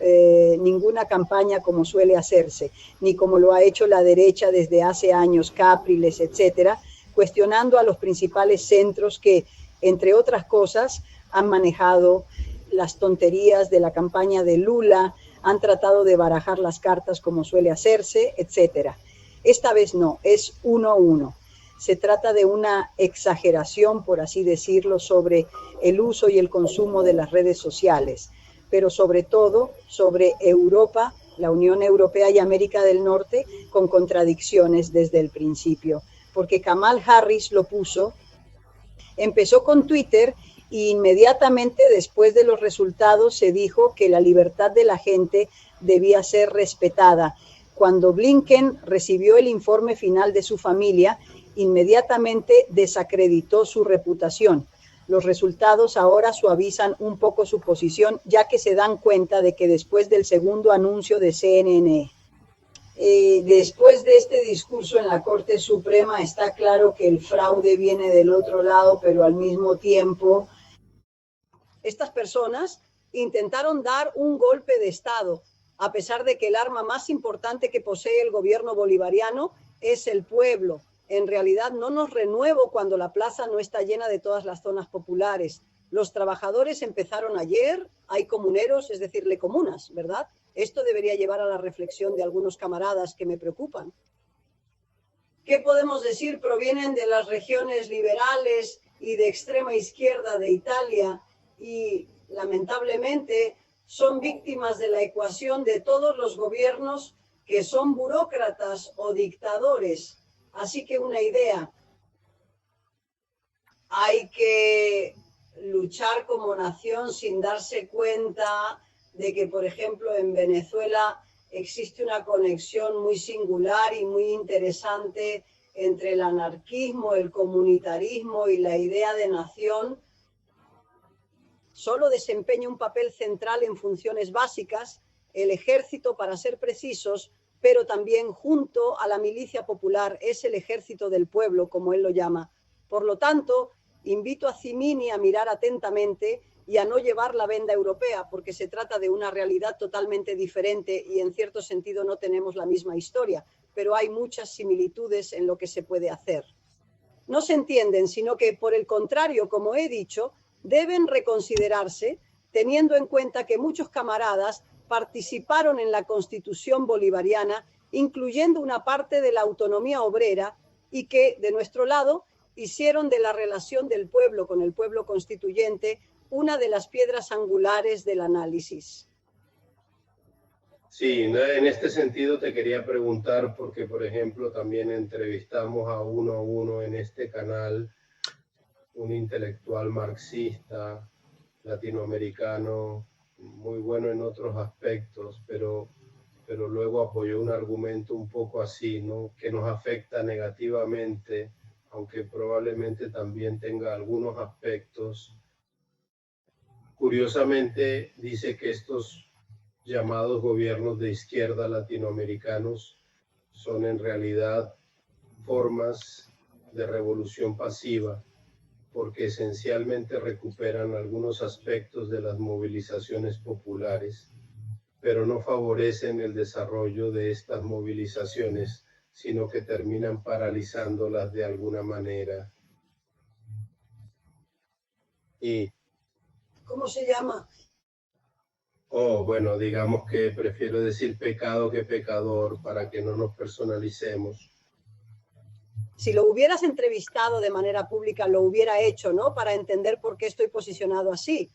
ninguna campaña como suele hacerse, ni como lo ha hecho la derecha desde hace años, Capriles, etcétera, cuestionando a los principales centros que, entre otras cosas, han manejado las tonterías de la campaña de Lula, han tratado de barajar las cartas como suele hacerse, etcétera. Esta vez no, es 1-1. Se trata de una exageración, por así decirlo, sobre el uso y el consumo de las redes sociales, pero sobre todo sobre Europa, la Unión Europea y América del Norte, con contradicciones desde el principio, porque Kamala Harris lo puso, empezó con Twitter e inmediatamente después de los resultados se dijo que la libertad de la gente debía ser respetada. Cuando Blinken recibió el informe final de su familia, inmediatamente desacreditó su reputación. Los resultados ahora suavizan un poco su posición, ya que se dan cuenta de que después del segundo anuncio de CNN, después de este discurso en la Corte Suprema, está claro que el fraude viene del otro lado, pero al mismo tiempo estas personas intentaron dar un golpe de Estado, a pesar de que el arma más importante que posee el gobierno bolivariano es el pueblo. En realidad no nos renuevo cuando la plaza no está llena de todas las zonas populares. Los trabajadores empezaron ayer, hay comuneros, es decir, lecomunas, ¿verdad? Esto debería llevar a la reflexión de algunos camaradas que me preocupan. ¿Qué podemos decir? Provienen de las regiones liberales y de extrema izquierda de Italia y lamentablemente son víctimas de la ecuación de todos los gobiernos que son burócratas o dictadores. Así que una idea, hay que luchar como nación sin darse cuenta de que, por ejemplo, en Venezuela existe una conexión muy singular y muy interesante entre el anarquismo, el comunitarismo y la idea de nación. Solo desempeña un papel central en funciones básicas, el ejército, para ser precisos, pero también junto a la milicia popular es el ejército del pueblo, como él lo llama. Por lo tanto, invito a Cimini a mirar atentamente y a no llevar la venda europea, porque se trata de una realidad totalmente diferente y en cierto sentido no tenemos la misma historia, pero hay muchas similitudes en lo que se puede hacer. No se entienden, sino que, por el contrario, como he dicho, deben reconsiderarse, teniendo en cuenta que muchos camaradas participaron en la Constitución bolivariana, incluyendo una parte de la autonomía obrera, y que, de nuestro lado, hicieron de la relación del pueblo con el pueblo constituyente una de las piedras angulares del análisis. Sí, en este sentido te quería preguntar, porque por ejemplo también entrevistamos a uno en este canal, un intelectual marxista latinoamericano, muy bueno en otros aspectos, pero luego apoyó un argumento un poco así, ¿no? Que nos afecta negativamente, aunque probablemente también tenga algunos aspectos. Curiosamente dice que estos llamados gobiernos de izquierda latinoamericanos son en realidad formas de revolución pasiva, porque esencialmente recuperan algunos aspectos de las movilizaciones populares, pero no favorecen el desarrollo de estas movilizaciones, sino que terminan paralizándolas de alguna manera. Y ¿cómo se llama? Bueno, digamos que prefiero decir pecado que pecador para que no nos personalicemos. Si lo hubieras entrevistado de manera pública, lo hubiera hecho, ¿no? Para entender por qué estoy posicionado así.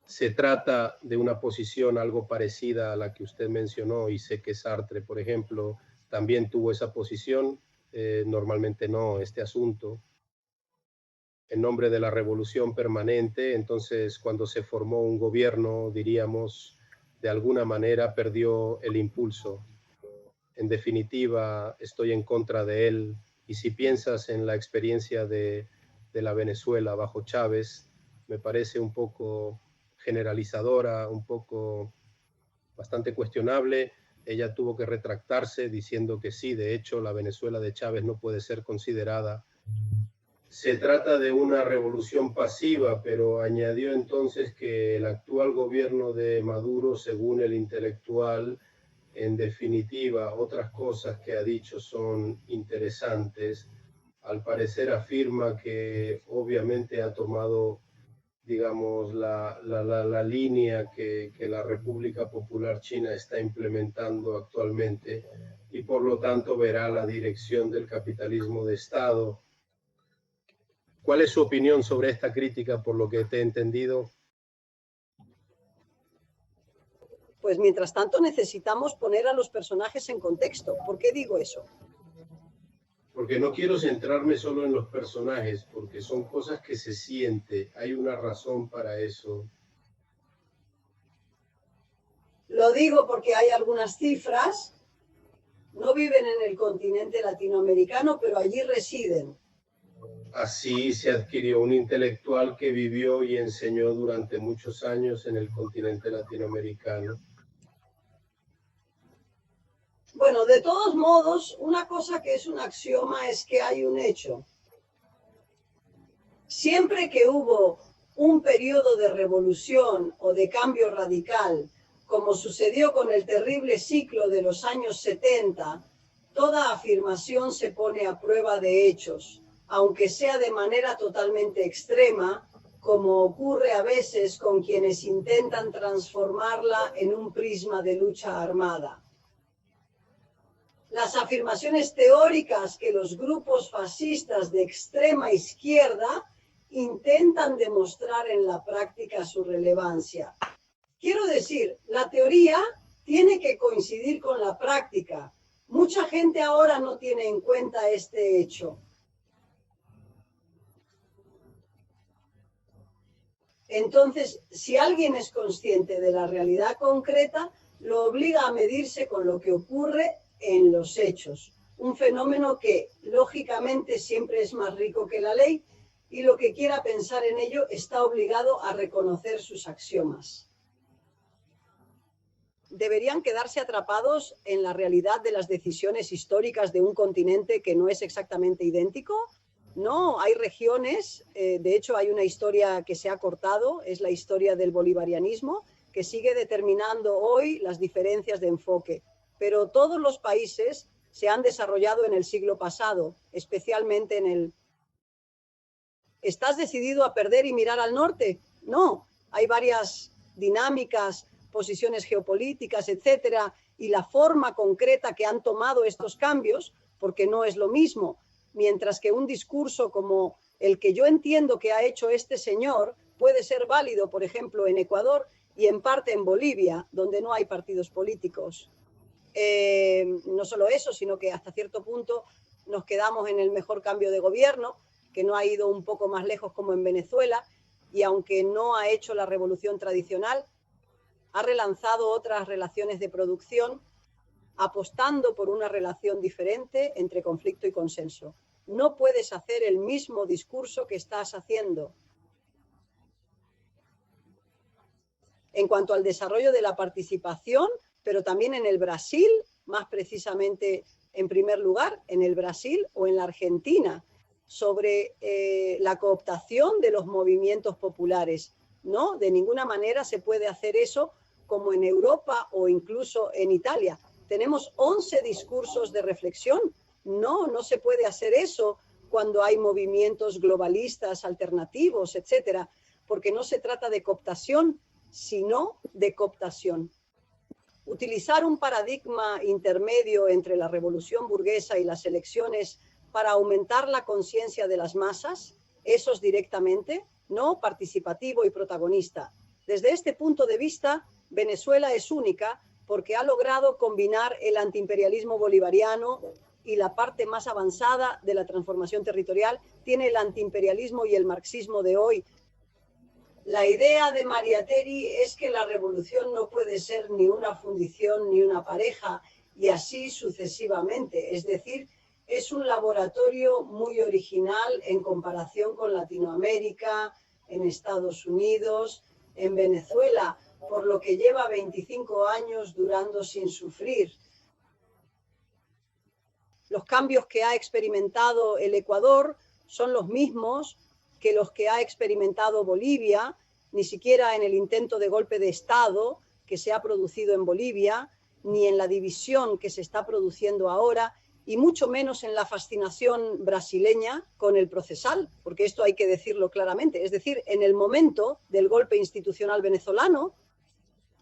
Se trata de una posición algo parecida a la que usted mencionó, y sé que Sartre, por ejemplo, también tuvo esa posición. Normalmente no, este asunto, en nombre de la revolución permanente. Entonces, cuando se formó un gobierno, diríamos, de alguna manera perdió el impulso. En definitiva, estoy en contra de él. Y si piensas en la experiencia de la Venezuela bajo Chávez, me parece un poco generalizadora, un poco bastante cuestionable. Ella tuvo que retractarse diciendo que sí, de hecho, la Venezuela de Chávez no puede ser considerada. Se trata de una revolución pasiva, pero añadió entonces que el actual gobierno de Maduro, según el intelectual, en definitiva, otras cosas que ha dicho son interesantes. Al parecer afirma que obviamente ha tomado, digamos, la línea que la República Popular China está implementando actualmente, y por lo tanto verá la dirección del capitalismo de Estado. ¿Cuál es su opinión sobre esta crítica, por lo que te he entendido? Pues mientras tanto necesitamos poner a los personajes en contexto. ¿Por qué digo eso? Porque no quiero centrarme solo en los personajes, porque son cosas que se siente, hay una razón para eso. Lo digo porque hay algunas cifras, no viven en el continente latinoamericano, pero allí residen. Así se adquirió un intelectual que vivió y enseñó durante muchos años en el continente latinoamericano. Bueno, de todos modos, una cosa que es un axioma es que hay un hecho. Siempre que hubo un periodo de revolución o de cambio radical, como sucedió con el terrible ciclo de los años 70, toda afirmación se pone a prueba de hechos, aunque sea de manera totalmente extrema, como ocurre a veces con quienes intentan transformarla en un prisma de lucha armada. Las afirmaciones teóricas que los grupos fascistas de extrema izquierda intentan demostrar en la práctica su relevancia. Quiero decir, la teoría tiene que coincidir con la práctica. Mucha gente ahora no tiene en cuenta este hecho. Entonces, si alguien es consciente de la realidad concreta, lo obliga a medirse con lo que ocurre en los hechos. Un fenómeno que lógicamente siempre es más rico que la ley y lo que quiera pensar en ello está obligado a reconocer sus axiomas. ¿Deberían quedarse atrapados en la realidad de las decisiones históricas de un continente que no es exactamente idéntico? No, hay regiones, de hecho hay una historia que se ha cortado, es la historia del bolivarianismo, que sigue determinando hoy las diferencias de enfoque, pero todos los países se han desarrollado en el siglo pasado, especialmente en el... ¿Estás decidido a perder y mirar al norte? No, hay varias dinámicas, posiciones geopolíticas, etcétera, y la forma concreta que han tomado estos cambios, porque no es lo mismo, mientras que un discurso como el que yo entiendo que ha hecho este señor puede ser válido, por ejemplo, en Ecuador y en parte en Bolivia, donde no hay partidos políticos. No solo eso, sino que hasta cierto punto nos quedamos en el mejor cambio de gobierno, que no ha ido un poco más lejos como en Venezuela, y aunque no ha hecho la revolución tradicional, ha relanzado otras relaciones de producción, apostando por una relación diferente entre conflicto y consenso. No puedes hacer el mismo discurso que estás haciendo. En cuanto al desarrollo de la participación, pero también en el Brasil, más precisamente en primer lugar, en el Brasil o en la Argentina, sobre la cooptación de los movimientos populares. No, de ninguna manera se puede hacer eso como en Europa o incluso en Italia. Tenemos 11 discursos de reflexión. No se puede hacer eso cuando hay movimientos globalistas, alternativos, etcétera, porque no se trata de cooptación, sino de cooptación. Utilizar un paradigma intermedio entre la revolución burguesa y las elecciones para aumentar la conciencia de las masas, esos directamente, no participativo y protagonista. Desde este punto de vista, Venezuela es única porque ha logrado combinar el antiimperialismo bolivariano y la parte más avanzada de la transformación territorial tiene el antiimperialismo y el marxismo de hoy. La idea de Mariátegui es que la revolución no puede ser ni una fundición ni una pareja y así sucesivamente. Es decir, es un laboratorio muy original en comparación con Latinoamérica, en Estados Unidos, en Venezuela, por lo que lleva 25 años durando sin sufrir. Los cambios que ha experimentado el Ecuador son los mismos que los que ha experimentado Bolivia, ni siquiera en el intento de golpe de Estado que se ha producido en Bolivia, ni en la división que se está produciendo ahora, y mucho menos en la fascinación brasileña con el procesal, porque esto hay que decirlo claramente. Es decir, en el momento del golpe institucional venezolano,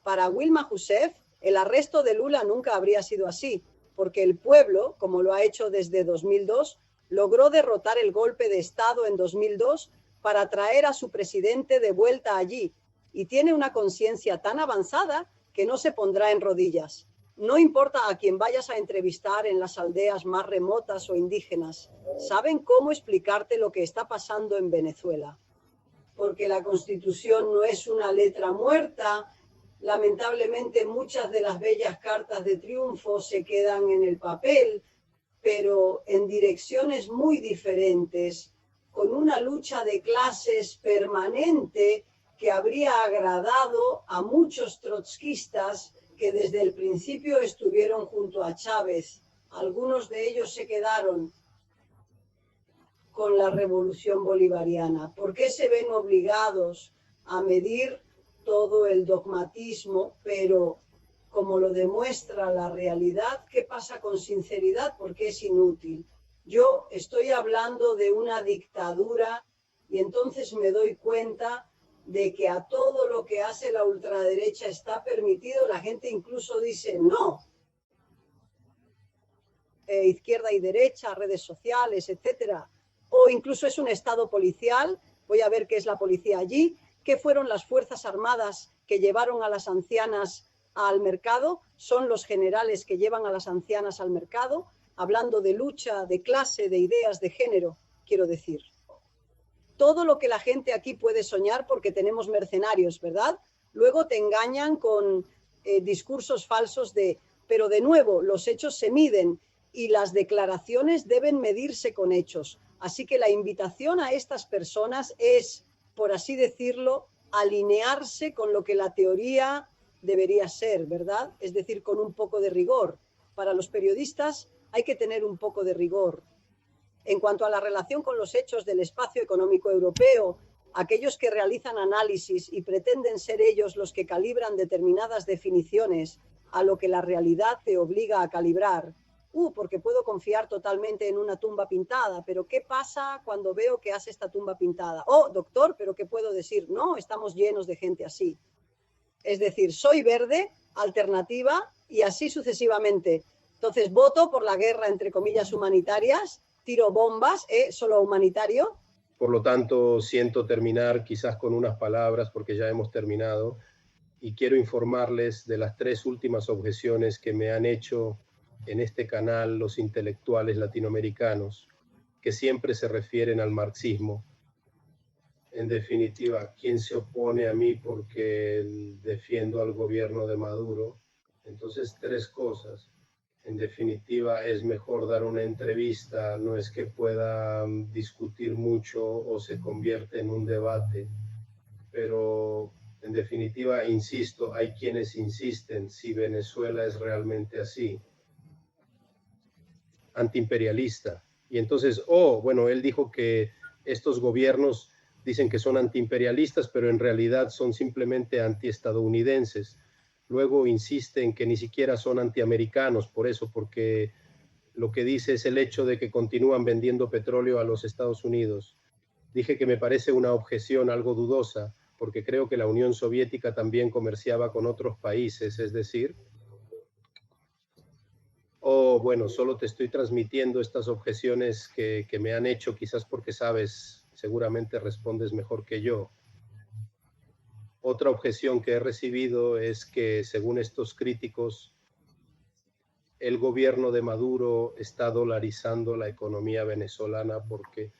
para Dilma Rousseff, el arresto de Lula nunca habría sido así, porque el pueblo, como lo ha hecho desde 2002, logró derrotar el golpe de Estado en 2002 para traer a su presidente de vuelta allí, y tiene una conciencia tan avanzada que no se pondrá en rodillas. No importa a quién vayas a entrevistar en las aldeas más remotas o indígenas, saben cómo explicarte lo que está pasando en Venezuela. Porque la Constitución no es una letra muerta. Lamentablemente muchas de las bellas cartas de triunfo se quedan en el papel, pero en direcciones muy diferentes, con una lucha de clases permanente que habría agradado a muchos trotskistas que desde el principio estuvieron junto a Chávez. Algunos de ellos se quedaron con la revolución bolivariana. ¿Por qué se ven obligados a medir todo el dogmatismo? Pero como lo demuestra la realidad, ¿qué pasa con sinceridad? Porque es inútil. Yo estoy hablando de una dictadura y entonces me doy cuenta de que a todo lo que hace la ultraderecha está permitido. La gente incluso dice no. Izquierda y derecha, redes sociales, etcétera. O incluso es un estado policial. Voy a ver qué es la policía allí. ¿Qué fueron las fuerzas armadas que llevaron a las ancianas al mercado? Son los generales que llevan a las ancianas al mercado, hablando de lucha, de clase, de ideas, de género, quiero decir. Todo lo que la gente aquí puede soñar porque tenemos mercenarios, ¿verdad? Luego te engañan con discursos falsos pero de nuevo, los hechos se miden y las declaraciones deben medirse con hechos. Así que la invitación a estas personas es, por así decirlo, alinearse con lo que la teoría debería ser, ¿verdad? Es decir, con un poco de rigor. Para los periodistas hay que tener un poco de rigor. En cuanto a la relación con los hechos del espacio económico europeo, aquellos que realizan análisis y pretenden ser ellos los que calibran determinadas definiciones a lo que la realidad te obliga a calibrar, porque puedo confiar totalmente en una tumba pintada, pero ¿qué pasa cuando veo que hace esta tumba pintada? Oh, doctor, pero ¿qué puedo decir? No, estamos llenos de gente así. Es decir, soy verde, alternativa, y así sucesivamente. Entonces voto por la guerra, entre comillas, humanitarias, tiro bombas, solo humanitario. Por lo tanto, siento terminar quizás con unas palabras, porque ya hemos terminado, y quiero informarles de las 3 últimas objeciones que me han hecho en este canal los intelectuales latinoamericanos, que siempre se refieren al marxismo. En definitiva, ¿quién se opone a mí porque defiendo al gobierno de Maduro? Entonces, 3 cosas. En definitiva, es mejor dar una entrevista, no es que pueda discutir mucho o se convierte en un debate, pero en definitiva, insisto, hay quienes insisten si Venezuela es realmente así, antiimperialista. Y entonces, bueno, él dijo que estos gobiernos dicen que son antiimperialistas, pero en realidad son simplemente antiestadounidenses. Luego insiste en que ni siquiera son antiamericanos, porque lo que dice es el hecho de que continúan vendiendo petróleo a los Estados Unidos. Dije que me parece una objeción algo dudosa, porque creo que la Unión Soviética también comerciaba con otros países, es decir, bueno, solo te estoy transmitiendo estas objeciones que me han hecho, quizás porque sabes, seguramente respondes mejor que yo. Otra objeción que he recibido es que, según estos críticos, el gobierno de Maduro está dolarizando la economía venezolana porque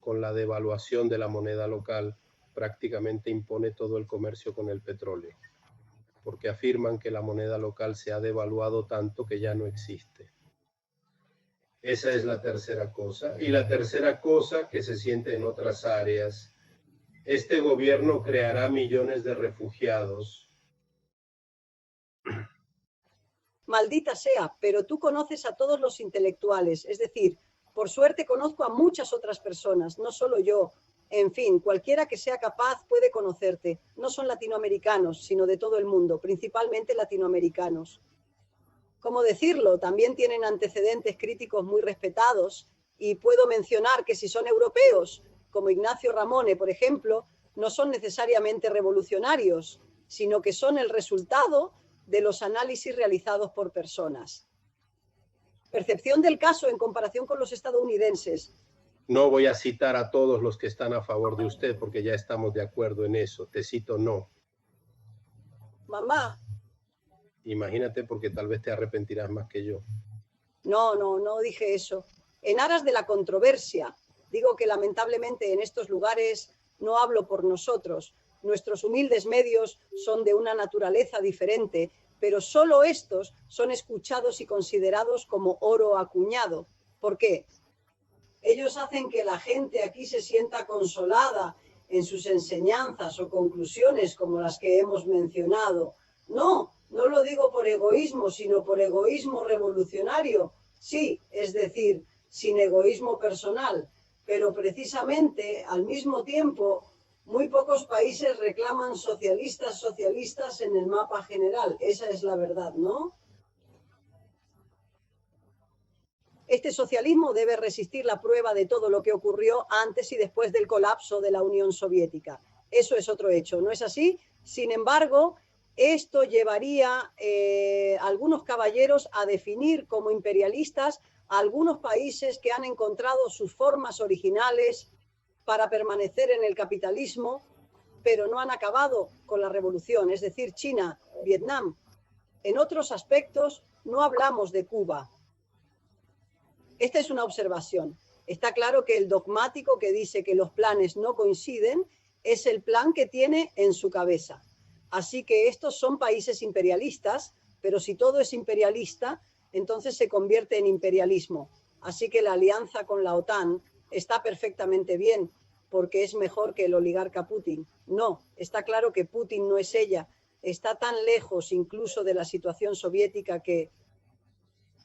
con la devaluación de la moneda local prácticamente impone todo el comercio con el petróleo, porque afirman que la moneda local se ha devaluado tanto que ya no existe. Esa es la tercera cosa. Y la tercera cosa que se siente en otras áreas, este gobierno creará millones de refugiados. Maldita sea, pero tú conoces a todos los intelectuales, es decir, por suerte conozco a muchas otras personas, no solo yo. En fin, cualquiera que sea capaz puede conocerte. No son latinoamericanos, sino de todo el mundo, principalmente latinoamericanos. ¿Cómo decirlo? También tienen antecedentes críticos muy respetados y puedo mencionar que si son europeos, como Ignacio Ramone, por ejemplo, no son necesariamente revolucionarios, sino que son el resultado de los análisis realizados por personas. Percepción del caso en comparación con los estadounidenses. No voy a citar a todos los que están a favor de usted porque ya estamos de acuerdo en eso. Te cito no. Mamá. Imagínate, porque tal vez te arrepentirás más que yo. No dije eso. En aras de la controversia, digo que lamentablemente en estos lugares no hablo por nosotros. Nuestros humildes medios son de una naturaleza diferente, pero solo estos son escuchados y considerados como oro acuñado. ¿Por qué? Ellos hacen que la gente aquí se sienta consolada en sus enseñanzas o conclusiones como las que hemos mencionado. No lo digo por egoísmo, sino por egoísmo revolucionario. Sí, es decir, sin egoísmo personal, pero precisamente al mismo tiempo muy pocos países reclaman socialistas en el mapa general. Esa es la verdad, ¿no? Este socialismo debe resistir la prueba de todo lo que ocurrió antes y después del colapso de la Unión Soviética. Eso es otro hecho, ¿no es así? Sin embargo, esto llevaría a algunos caballeros a definir como imperialistas a algunos países que han encontrado sus formas originales para permanecer en el capitalismo, pero no han acabado con la revolución, es decir, China, Vietnam. En otros aspectos no hablamos de Cuba. Esta es una observación. Está claro que el dogmático que dice que los planes no coinciden es el plan que tiene en su cabeza. Así que estos son países imperialistas, pero si todo es imperialista, entonces se convierte en imperialismo. Así que la alianza con la OTAN está perfectamente bien, porque es mejor que el oligarca Putin. No, está claro que Putin no es ella. Está tan lejos incluso de la situación soviética que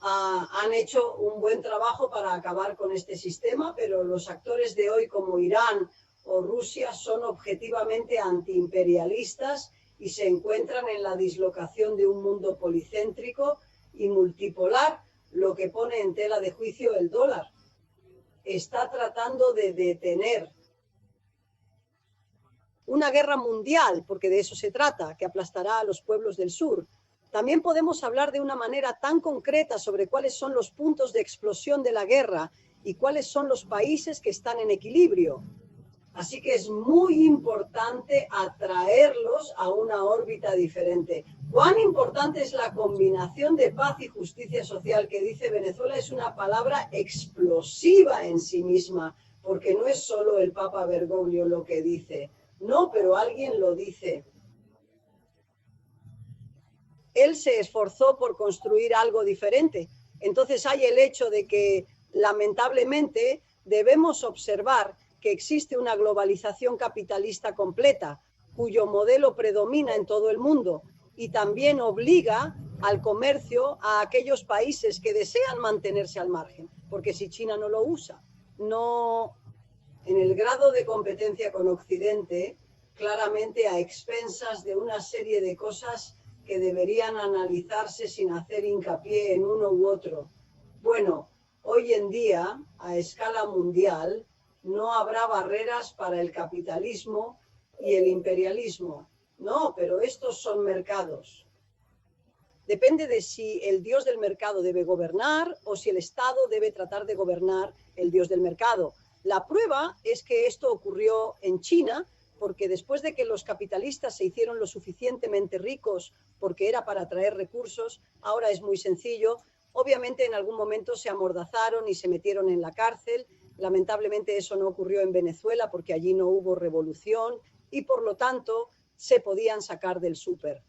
han hecho un buen trabajo para acabar con este sistema, pero los actores de hoy como Irán o Rusia son objetivamente antiimperialistas y se encuentran en la dislocación de un mundo policéntrico y multipolar, lo que pone en tela de juicio el dólar. Está tratando de detener una guerra mundial, porque de eso se trata, que aplastará a los pueblos del sur. También podemos hablar de una manera tan concreta sobre cuáles son los puntos de explosión de la guerra y cuáles son los países que están en equilibrio. Así que es muy importante atraerlos a una órbita diferente. ¿Cuán importante es la combinación de paz y justicia social que dice Venezuela? Es una palabra explosiva en sí misma, porque no es solo el Papa Bergoglio lo que dice. No, pero alguien lo dice. Él se esforzó por construir algo diferente. Entonces hay el hecho de que, lamentablemente, debemos observar que existe una globalización capitalista completa, cuyo modelo predomina en todo el mundo y también obliga al comercio a aquellos países que desean mantenerse al margen, porque si China no lo usa, no en el grado de competencia con Occidente, claramente a expensas de una serie de cosas que deberían analizarse sin hacer hincapié en uno u otro. Bueno, hoy en día, a escala mundial, no habrá barreras para el capitalismo y el imperialismo. No, pero estos son mercados. Depende de si el dios del mercado debe gobernar o si el Estado debe tratar de gobernar el dios del mercado. La prueba es que esto ocurrió en China, porque después de que los capitalistas se hicieron lo suficientemente ricos porque era para atraer recursos, ahora es muy sencillo. Obviamente en algún momento se amordazaron y se metieron en la cárcel. Lamentablemente eso no ocurrió en Venezuela porque allí no hubo revolución y por lo tanto se podían sacar del súper.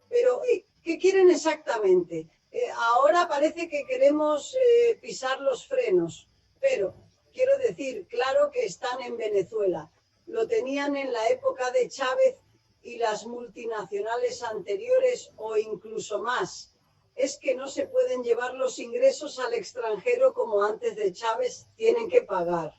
Pero, ¿qué quieren exactamente? Ahora parece que queremos pisar los frenos, pero quiero decir, claro que están en Venezuela. Lo tenían en la época de Chávez y las multinacionales anteriores o incluso más. Es que no se pueden llevar los ingresos al extranjero como antes de Chávez, tienen que pagar.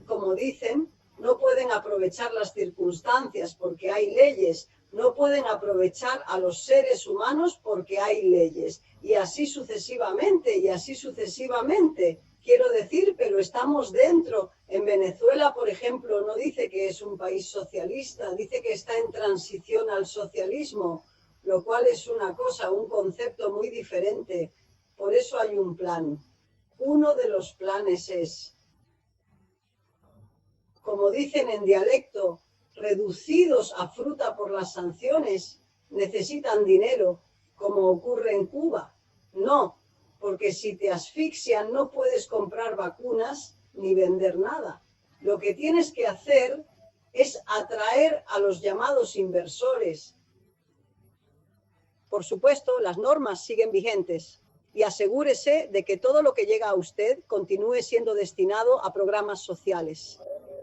Como dicen, no pueden aprovechar las circunstancias porque hay leyes, no pueden aprovechar a los seres humanos porque hay leyes, y así sucesivamente, y así sucesivamente. Quiero decir, pero estamos dentro. En Venezuela, por ejemplo, no dice que es un país socialista, dice que está en transición al socialismo, lo cual es una cosa, un concepto muy diferente. Por eso hay un plan. Uno de los planes es, como dicen en dialecto, reducidos a fruta por las sanciones, necesitan dinero, como ocurre en Cuba. No, porque si te asfixian no puedes comprar vacunas ni vender nada. Lo que tienes que hacer es atraer a los llamados inversores. Por supuesto, las normas siguen vigentes y asegúrese de que todo lo que llega a usted continúe siendo destinado a programas sociales.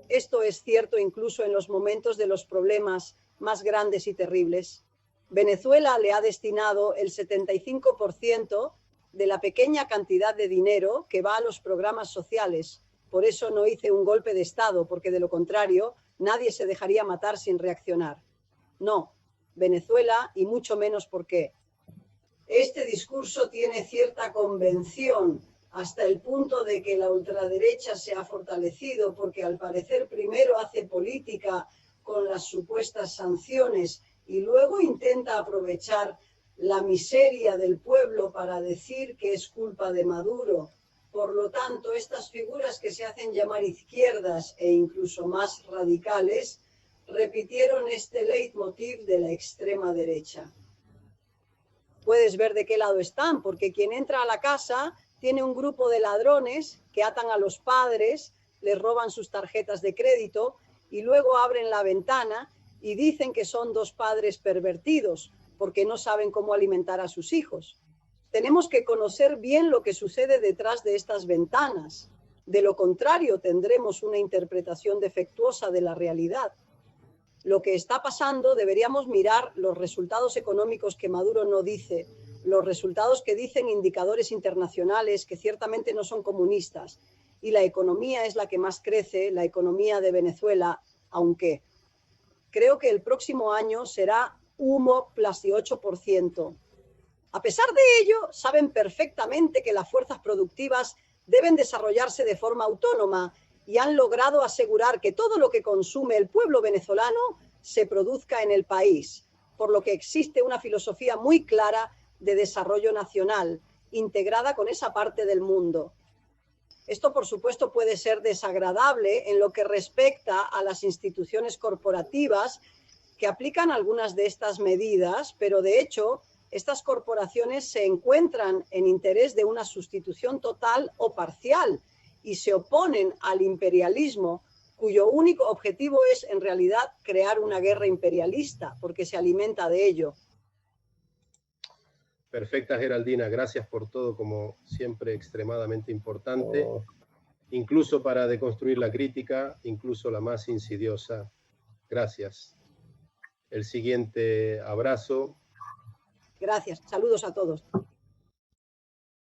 Esto es cierto incluso en los momentos de los problemas más grandes y terribles. Venezuela le ha destinado el 75% de la pequeña cantidad de dinero que va a los programas sociales. Por eso no hice un golpe de Estado, porque de lo contrario nadie se dejaría matar sin reaccionar. No, Venezuela, y mucho menos porque este discurso tiene cierta convención hasta el punto de que la ultraderecha se ha fortalecido porque al parecer primero hace política con las supuestas sanciones y luego intenta aprovechar la miseria del pueblo para decir que es culpa de Maduro. Por lo tanto, estas figuras que se hacen llamar izquierdas e incluso más radicales repitieron este leitmotiv de la extrema derecha. Puedes ver de qué lado están, porque quien entra a la casa tiene un grupo de ladrones que atan a los padres, les roban sus tarjetas de crédito y luego abren la ventana y dicen que son dos padres pervertidos porque no saben cómo alimentar a sus hijos. Tenemos que conocer bien lo que sucede detrás de estas ventanas. De lo contrario, tendremos una interpretación defectuosa de la realidad. Lo que está pasando, deberíamos mirar los resultados económicos que Maduro no dice, los resultados que dicen indicadores internacionales que ciertamente no son comunistas, y la economía es la que más crece, la economía de Venezuela, aunque creo que el próximo año será humo +8%. A pesar de ello, saben perfectamente que las fuerzas productivas deben desarrollarse de forma autónoma y han logrado asegurar que todo lo que consume el pueblo venezolano se produzca en el país, por lo que existe una filosofía muy clara de desarrollo nacional, integrada con esa parte del mundo. Esto, por supuesto, puede ser desagradable en lo que respecta a las instituciones corporativas que aplican algunas de estas medidas, pero de hecho, estas corporaciones se encuentran en interés de una sustitución total o parcial y se oponen al imperialismo, cuyo único objetivo es, en realidad, crear una guerra imperialista, porque se alimenta de ello. Perfecta, Geraldina. Gracias por todo, como siempre, extremadamente importante, incluso para deconstruir la crítica, incluso la más insidiosa. Gracias. El siguiente abrazo. Gracias. Saludos a todos.